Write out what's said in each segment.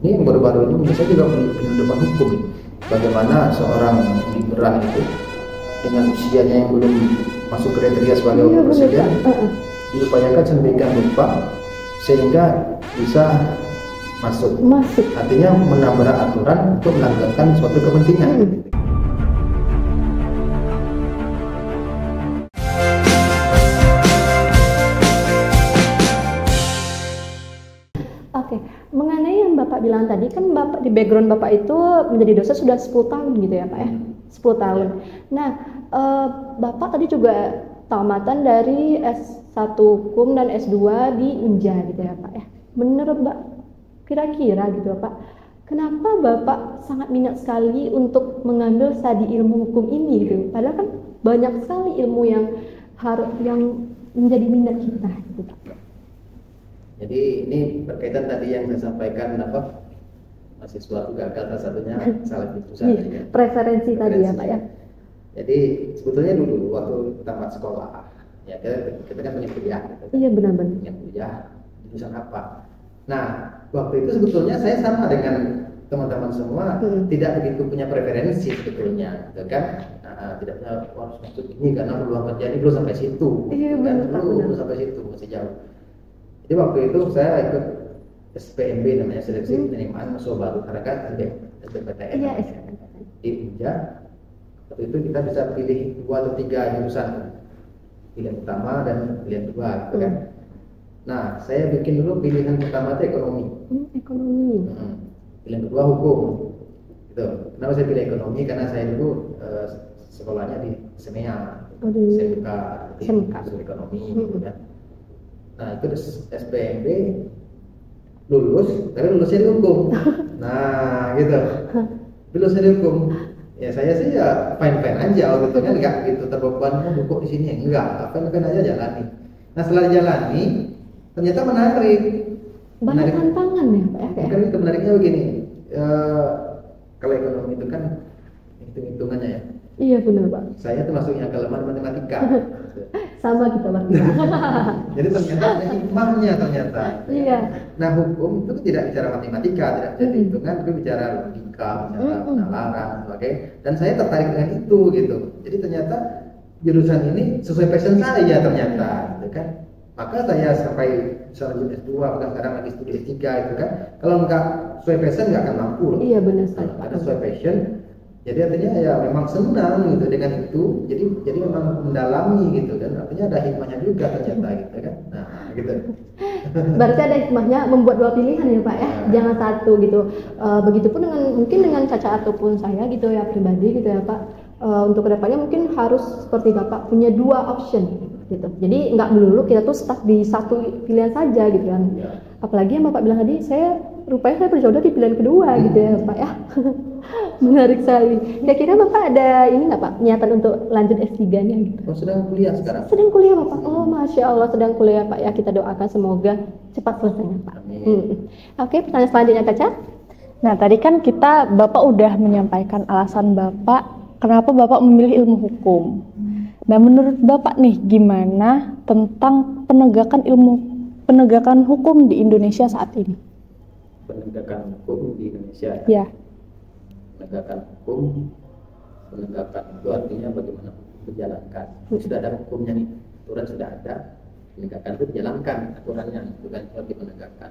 Ini yang baru-baru ini menurut saya juga penyelundupan hukum. Bagaimana seorang liberal itu dengan usianya yang belum masuk kriteria sebagai wakil presiden diupayakan sedemikian rupa sehingga bisa masuk. Artinya menabrak aturan untuk melanggengkan suatu kepentingan. Oke, mengenai yang Bapak bilang tadi, kan Bapak di background Bapak itu menjadi dosen sudah 10 tahun gitu ya Pak ya? 10 tahun. Nah, Bapak tadi juga tamatan dari S1 Hukum dan S2 di Inja gitu ya Pak ya? Menurut Mbak, kira-kira gitu Pak, kenapa Bapak sangat minat sekali untuk mengambil studi ilmu hukum ini gitu? Padahal kan banyak sekali ilmu yang menjadi minat kita gitu Pak. Jadi ini berkaitan tadi yang saya sampaikan mahasiswa itu gagal salah satunya salah jurusan ya. Preferensi tadi ya Pak ya. Jadi sebetulnya dulu waktu tamat sekolah ya kita kan punya kuliah. Iya benar-benar. Punya kuliah jurusan apa. Nah waktu itu sebetulnya saya sama dengan teman-teman semua tidak begitu punya preferensi sebetulnya, gitu kan? Tidak punya harus masuk ini karena peluang kerja ini belum sampai situ. Iya kan? benar. Belum sampai situ, masih jauh. Jadi waktu itu saya ikut SPMB namanya seleksi penerimaan mahasiswa baru karena kan SBMPTN di Inja. Waktu itu kita bisa pilih 2 atau 3 jurusan, pilihan utama dan pilihan kedua, gitu kan. Nah saya bikin dulu pilihan pertama itu ekonomi. Pilihan kedua hukum. Gitu. Kenapa saya pilih ekonomi? Karena saya dulu sekolahnya di SMEA, SMK ekonomi, gitu kan. Nah itu SPMB lulus, tapi lulusnya di hukum. Nah gitu, lulusnya di hukum. Ya saya sih ya fine aja, waktu itu kan nggak gitu terbeban buku di sini, enggak, fine aja jalani. Nah setelah dijalani, ternyata menarik. Banyak tantangan ya Pak ya. Kan itu menariknya begini, kalau ekonomi itu kan hitung-hitungannya ya. Iya benar Pak. Saya termasuk yang kelemahan matematika. Sama kita Pak. Jadi ternyata ada hikmahnya ternyata. Iya. Nah hukum itu tidak bicara matematika, tidak bicara hitungan, tapi bicara logika, bicara penalaran, sebagainya. Dan saya tertarik dengan itu gitu. Jadi ternyata jurusan ini sesuai passion saya ternyata, gitu kan. Maka saya sampai bisa lanjut S2, bahkan sekarang lagi studi S3 gitu kan. Kalau nggak sesuai passion nggak akan mampu loh. Iya benar sekali. Karena sesuai passion. Jadi artinya ya memang senang gitu dengan itu, jadi memang mendalami gitu kan, artinya ada hikmahnya juga ternyata gitu kan. Nah gitu. Berarti ada hikmahnya membuat 2 pilihan ya Pak ya, jangan satu gitu. Begitupun dengan Caca ataupun saya gitu ya pribadi gitu ya Pak. Untuk kedepannya mungkin harus seperti Bapak punya 2 option gitu. Jadi nggak melulu kita tuh stuck di satu pilihan saja gitu kan. Apalagi yang Bapak bilang tadi, rupanya saya berjodoh di pilihan kedua gitu ya Pak ya. Menarik sekali. Kira-kira Bapak ada ini nggak Pak, niatan untuk lanjut S3-nya gitu? Oh sedang kuliah sekarang? Sedang kuliah Bapak. Oh Masya Allah sedang kuliah Pak ya, kita doakan semoga cepat selesainya Pak. Oke, pertanyaan selanjutnya Caca. Nah tadi kan Bapak udah menyampaikan alasan Bapak kenapa Bapak memilih ilmu hukum. Nah menurut Bapak nih gimana tentang penegakan hukum di Indonesia saat ini? Penegakan hukum di Indonesia ya. Penegakan hukum itu artinya bagaimana hukum dijalankan. Sudah ada hukumnya nih, aturan sudah ada, penegakan itu dijalankan aturannya, bukan seperti penegakan.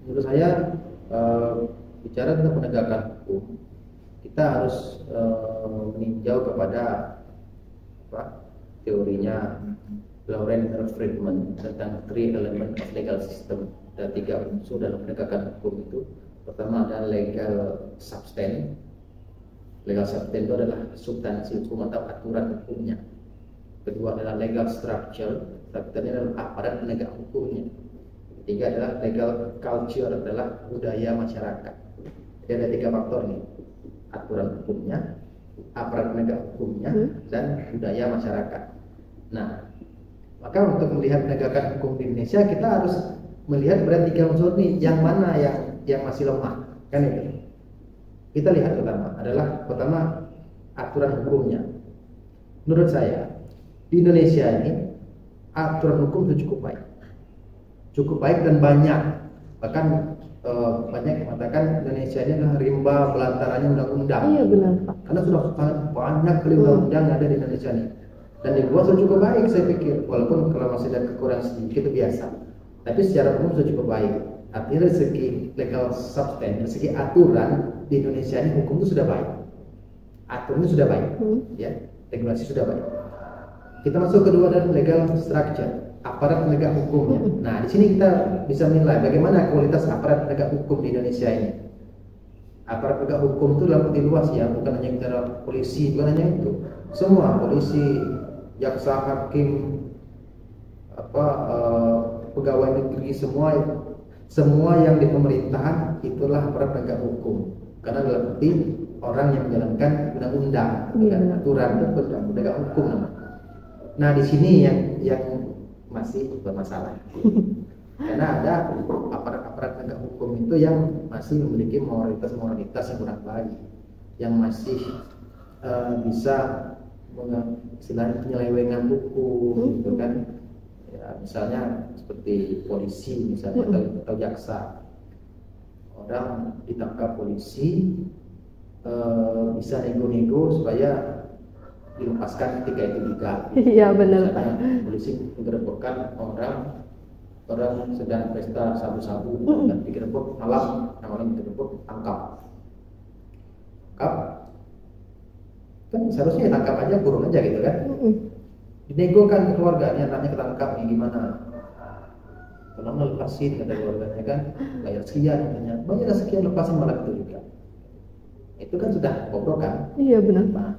Menurut saya bicara tentang penegakan hukum, kita harus meninjau kepada teorinya Lawrence Friedman tentang 3 element of legal system. Ada 3 unsur dalam penegakan hukum itu. Pertama adalah legal substance. Legal substance itu adalah substansi hukum atau aturan hukumnya. Kedua adalah legal structure. Strukturnya adalah aparat penegak hukumnya. Ketiga adalah legal culture, adalah budaya masyarakat. Jadi ada 3 faktor nih: aturan hukumnya, aparat penegak hukumnya, dan budaya masyarakat. Nah, maka untuk melihat penegakan hukum di Indonesia kita harus melihat pada 3 unsur nih, yang mana yang masih lemah, kan itu. Kita lihat pertama aturan hukumnya. Menurut saya di Indonesia ini aturan hukum itu cukup baik dan banyak. Bahkan banyak yang mengatakan Indonesia ini adalah rimba belantaranya undang-undang. Iya benar Pak. Karena sudah sangat banyak kali undang-undang yang ada di Indonesia ini. Dan dibuat sudah cukup baik saya pikir. Walaupun kalau masih ada kekurangan sedikit itu biasa. Tapi secara umum sudah cukup baik. Artinya dari segi legal substance, dari segi aturan di Indonesia ini hukum itu sudah baik. Aturannya sudah baik, ya, regulasi sudah baik. Kita masuk kedua adalah legal structure, aparat penegak hukumnya. Nah, di sini kita bisa menilai bagaimana kualitas aparat penegak hukum di Indonesia ini. Aparat penegak hukum itu dalam arti luas ya, bukan hanya bicara polisi, bukan hanya itu. Semua polisi, jaksa, hakim, pegawai negeri, semua yang di pemerintahan itulah aparat penegak hukum. Karena dalam arti orang yang menjalankan undang-undang, aturan itu penegak hukum namanya. Nah, di sini yang masih bermasalah. Karena ada aparat-aparat penegak hukum itu yang masih memiliki moralitas yang kurang baik, yang masih bisa istilahnya penyelewengan hukum, gitu kan? Ya, misalnya seperti polisi, misalnya atau jaksa, orang ditangkap polisi bisa nego-nego supaya dilepaskan ketika itu juga. Iya benar Pak. Polisi menggerebekkan orang sedang pesta sabu-sabu dan digerebek malam, yang orang digerebek tangkap. Kan seharusnya tangkap aja, kurung aja gitu kan. Dinegokan ke keluarga, ini anaknya ketangkap nih gimana? Kalau lepasin kata keluarganya kan, bayar sekian katanya, bayar sekian lepasin malah itu juga. Itu kan sudah bobrok kan? Iya benar Pak.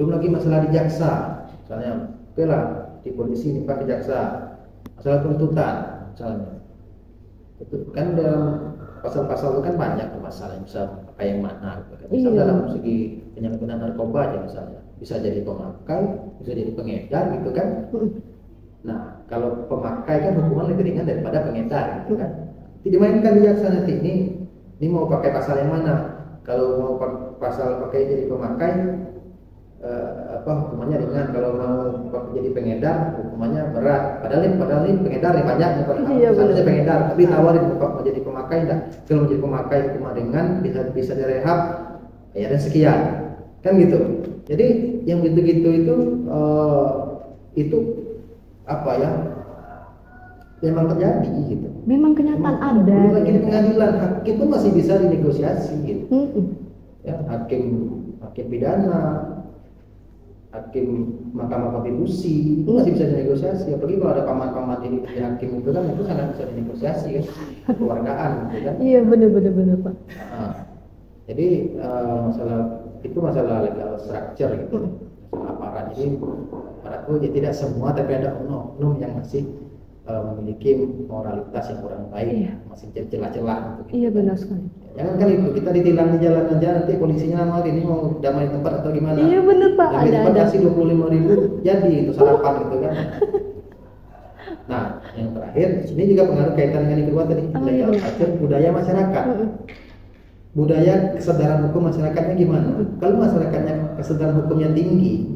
Belum lagi masalah di jaksa, misalnya, oke lah di polisi ini pakai jaksa, masalah tuntutan, misalnya, itu kan dalam pasal-pasal itu kan banyak masalah, misal pakai yang mana, gitu kan. Misal dalam segi penyalahgunaan narkoba aja misalnya, bisa jadi pemakai, bisa jadi pengedar, gitu kan. Nah, kalau pemakai kan hukuman lebih ringan daripada pengedar, gitu kan. Dimainkan di jaksa nanti ini mau pakai pasal yang mana? Kalau mau pasal pakai jadi pemakai, hukumannya ringan. Kalau mau jadi pengedar, hukumannya berat. Padahal ini pengedar yang banyak, misalnya pengedar, tapi tawarin menjadi pemakai enggak. Kalau menjadi pemakai hukuman ringan, bisa direhab, ya dan sekian, kan gitu. Jadi yang gitu-gitu itu apa ya? Memang terjadi gitu. Memang kenyataan ada. Lagi di pengadilan, hakim pun masih bisa dinegosiasi gitu. Ya, hakim pidana, hakim Mahkamah Konstitusi itu masih bisa dinegosiasi. Apalagi kalau ada paman-paman di hakim itu kan itu sangat bisa dinegosiasi kan, keluargaan gitu kan. Iya benar Pak. Nah, jadi masalah legal structure gitu, masalah aparat. Jadi aparat itu ya tidak semua, tapi ada oknum yang masih memiliki moralitas yang kurang baik, masih celah-celah gitu. Iya benar sekali. Jangan kan itu kita ditilang di jalan aja, nanti polisinya lama ini mau damai tempat atau gimana? Iya benar Pak. Damai tempat kasih 25.000 jadi itu sarapan gitu kan. Nah, yang terakhir ini juga pengaruh kaitan dengan yang kedua tadi, legal culture, budaya masyarakat. Budaya kesadaran hukum masyarakatnya gimana? Kalau masyarakatnya kesadaran hukumnya tinggi,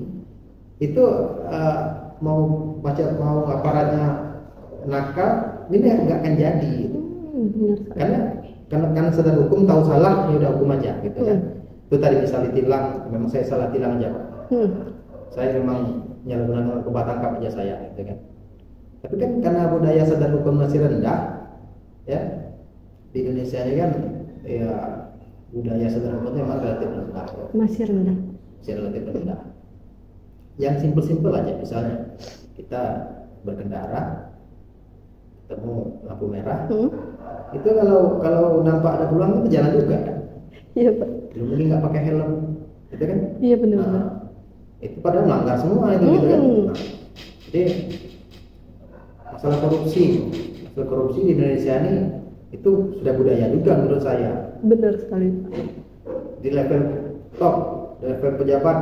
itu mau aparatnya nakal, ini nggak akan jadi. Karena sadar hukum, tahu salah, ya udah hukum aja gitu kan. Itu tadi misal ditilang, memang saya salah tilang aja Pak. Saya memang menyalahgunakan narkoba, tangkap aja saya gitu kan. Tapi kan karena budaya sadar hukum masih rendah, ya di Indonesia ini kan ya budaya sadar hukumnya memang relatif rendah. Masih rendah. Masih relatif rendah. Yang simpel-simpel aja, misalnya kita berkendara, ketemu lampu merah, itu kalau nampak ada peluang itu jalan juga kan? Iya Pak. Belum lagi nggak pakai helm, gitu kan? Iya benar. Itu padahal melanggar semua itu gitu kan? Nah, jadi masalah korupsi di Indonesia ini itu sudah budaya juga menurut saya. Benar sekali. Di level top, di level pejabat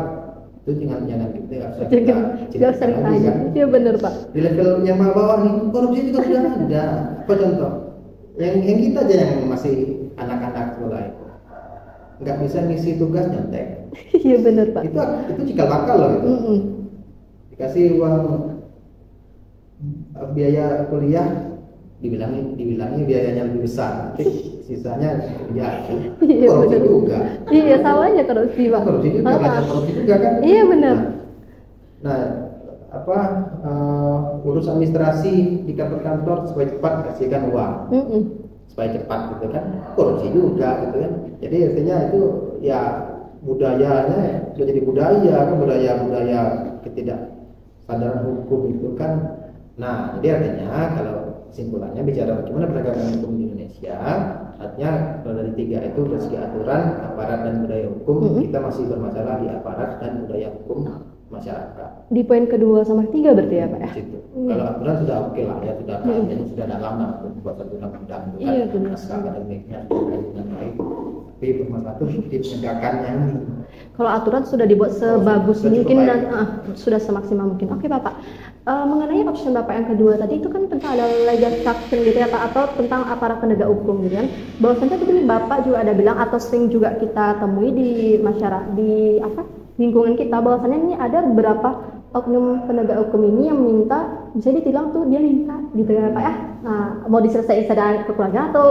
itu jangan gitu, nggak usah lagi kan? Iya benar Pak. Di level yang bawah nih korupsi juga sudah ada. Apa contoh? Yang kita aja yang masih anak-anak mulai nggak bisa ngisi tugas nyontek. Iya benar Pak. Itu cikal bakal loh itu. Dikasih uang biaya kuliah dibilangnya biayanya lebih besar, tapi sisanya ya Iya, korupsi benar. juga. Iya, sama aja korupsi, Pak. Korupsi juga, belajar korupsi juga kan. Iya, benar. Nah, apa urus administrasi di kantor-kantor supaya cepat kasihkan uang, Mm-mm. supaya cepat gitu kan, korupsi juga gitu kan. Jadi artinya itu ya budayanya sudah jadi budaya kan, budaya ketidaksadaran hukum itu kan. Nah, jadi artinya kalau kesimpulannya bicara bagaimana penegakan hukum di Indonesia, artinya kalau dari 3 itu dari segi aturan, aparat dan budaya hukum, kita masih bermasalah di aparat dan budaya hukum masyarakat. Di poin kedua sama 3 berarti ya, Pak ya? Situ. Kalau aturan sudah oke lah ya, sudah kajiannya sudah dalam lah untuk buat satu undang-undang itu kan, Iya, benar. naskah akademiknya terkait dengan baik. Tapi bermasalah itu di penegakannya ini. Kalau aturan sudah dibuat sebagus sudah mungkin cukup dan sudah semaksimal mungkin. Oke, Bapak. Mengenai option Bapak yang kedua tadi itu kan tentang ada legal sanction gitu ya Pak, atau tentang aparat penegak hukum gitu kan. Bahwasanya tadi Bapak juga ada bilang atau sering juga kita temui di masyarakat di lingkungan kita, bahwasanya ini ada beberapa oknum penegak hukum ini yang minta, bisa ditilang tuh dia minta gitu ya Pak ya. Nah, mau diselesaikan secara kekeluargaan atau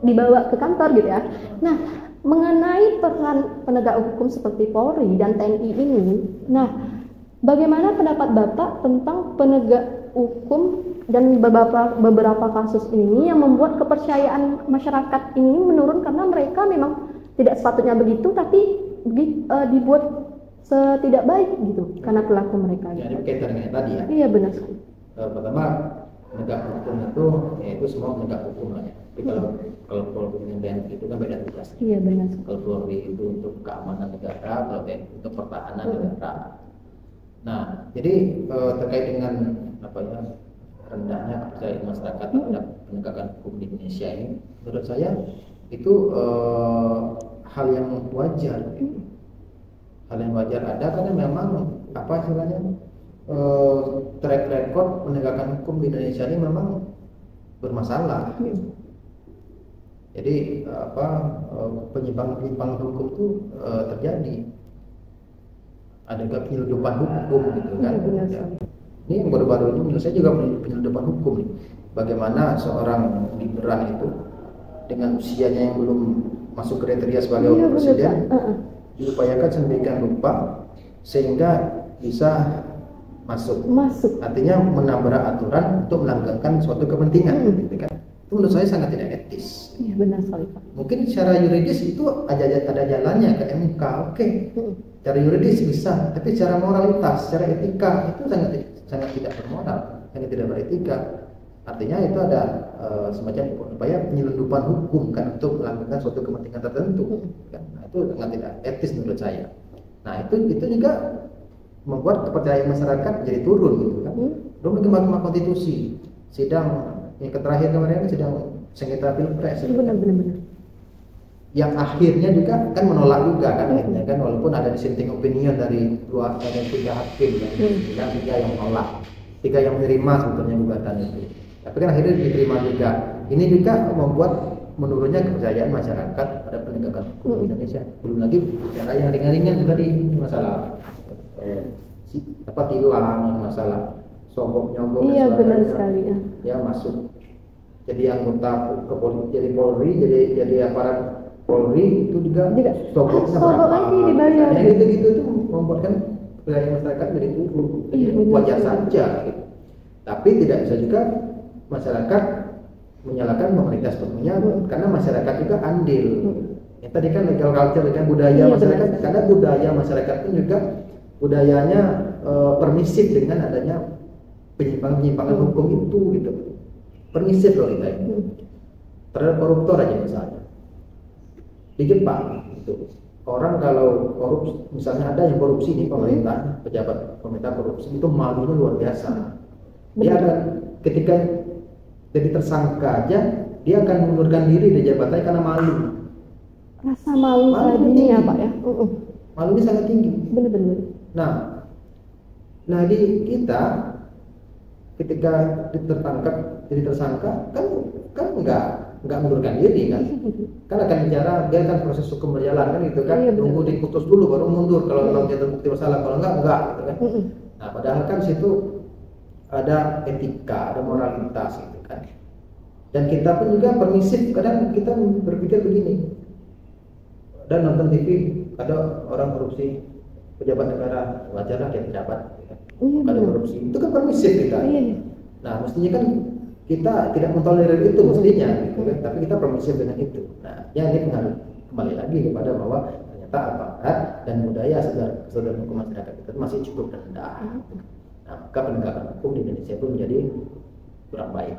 dibawa ke kantor gitu ya. Nah, mengenai peran penegak hukum seperti Polri dan TNI ini, nah bagaimana pendapat Bapak tentang penegak hukum dan beberapa kasus ini yang membuat kepercayaan masyarakat ini menurun karena mereka memang tidak sepatutnya begitu, tapi dibuat tidak baik gitu karena perilaku mereka. Jadi berkaitan dengan tadi ya. Iya, benar sekali. Pertama, penegak hukum itu yaitu semua penegak hukum lah ya. Tapi kalau Polri dengan TNI itu kan beda tugas. Iya, benar sekali. Kalau Polri itu untuk keamanan negara, kalau TNI untuk pertahanan negara. Nah, jadi terkait dengan apa ya, rendahnya kepercayaan masyarakat terhadap penegakan hukum di Indonesia ini, menurut saya itu hal yang wajar. Hal yang wajar ada karena memang apa istilahnya track record penegakan hukum di Indonesia ini memang bermasalah. Jadi penyimpangan hukum itu terjadi. Ada penyeludupan hukum gitu kan. Ya. Ini yang baru-baru ini menurut saya juga penyeludupan hukum nih. Bagaimana seorang Gibran itu dengan usianya yang belum masuk kriteria sebagai wakil presiden diupayakan sedemikian rupa sehingga bisa masuk. Artinya menambah aturan untuk melanggengkan suatu kepentingan gitu kan. Itu menurut saya sangat tidak etis. Iya, benar sekali Pak. Mungkin secara yuridis itu ada jalannya ke MK, oke. Secara yuridis bisa, tapi secara moralitas, secara etika itu sangat tidak bermoral, sangat tidak beretika. Artinya itu ada semacam upaya penyelundupan hukum kan untuk melanggengkan suatu kepentingan tertentu. Kan? Nah, itu sangat tidak etis menurut saya. Nah itu juga membuat kepercayaan masyarakat jadi turun gitu kan. Belum ke Mahkamah Konstitusi, sidang yang terakhir kemarin sidang sengketa pilpres. Benar. Yang akhirnya juga kan menolak juga kan akhirnya kan, walaupun ada dissenting opinion dari 3 hakim yang 3 yang menolak, 3 yang menerima sebetulnya gugatan itu. Tapi kan akhirnya diterima juga. Ini juga membuat menurunnya kepercayaan masyarakat pada penegakan hukum di Indonesia. Belum lagi cara yang ringan-ringan juga di masalah tilang, masalah sogok-nyogok. Iya, benar sekali ya. Ya masuk jadi anggota jadi Polri, jadi aparat Polri itu juga sogoknya berapa? Lagi dibayar. Yang gitu-gitu itu membuatkan kepercayaan masyarakat jadi turun. Wajar saja gitu. Tapi tidak bisa juga masyarakat menyalahkan pemerintah sepenuhnya karena masyarakat juga andil. Yang tadi kan legal culture kan budaya masyarakat, karena budaya masyarakat pun juga budayanya permisif dengan adanya penyimpangan hukum itu gitu. Permisif loh kita ini. Terhadap koruptor aja misalnya. Di Jepang itu orang kalau korupsi, misalnya ada yang korupsi di pemerintah, pejabat pemerintah korupsi itu malunya luar biasa. Dia akan ketika jadi tersangka aja dia akan mengundurkan diri dari jabatannya karena malu. Rasa malu tadi ya Pak ya. Malunya sangat tinggi. Benar. Nah di kita ketika tertangkap jadi tersangka kan nggak mundurkan diri kan akan bicara, dia kan proses hukum berjalan kan gitu kan, nunggu diputus dulu baru mundur kalau memang dia terbukti bersalah, kalau enggak gitu kan. Nah padahal kan situ ada etika, ada moralitas gitu kan. Dan kita pun juga permisif, kadang kita berpikir begini, dan nonton TV ada orang korupsi pejabat negara, wajarlah dia pejabat ya. Kalau korupsi itu kan permisif kita. Nah mestinya kan kita tidak mentolerir itu mestinya gitu kan, tapi kita permisif dengan itu. Nah ya ini kembali lagi kepada bahwa ternyata aparat dan budaya kesadaran hukum masyarakat kita masih cukup rendah. Nah maka penegakan hukum di Indonesia itu menjadi kurang baik.